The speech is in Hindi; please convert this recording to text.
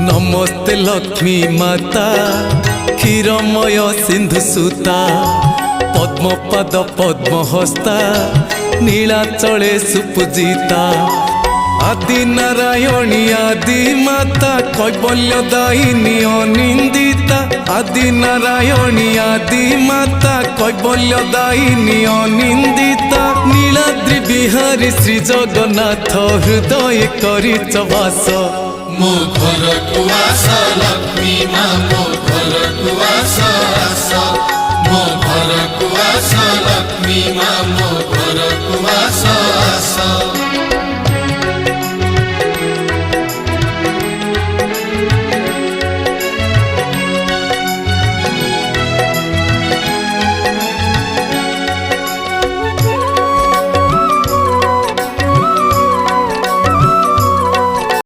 नमस्ते लक्ष्मी माता क्षीरमय सिंधु सुता पद्मपद पद्महस्ता नीलाचले सुपूजिता आदि नारायणी आदि माता कैवल्यदायिनी अनिंदिता आदि नारायणी आदि माता कैवल्यदायिनी अनिंदिता नीलाद्रि बिहारी श्री जगन्नाथ हृदय करिच वास मो घर को आस लक्ष्मी माँ मो घर को आस मो घर को आस लक्ष्मी माँ मो घर को आस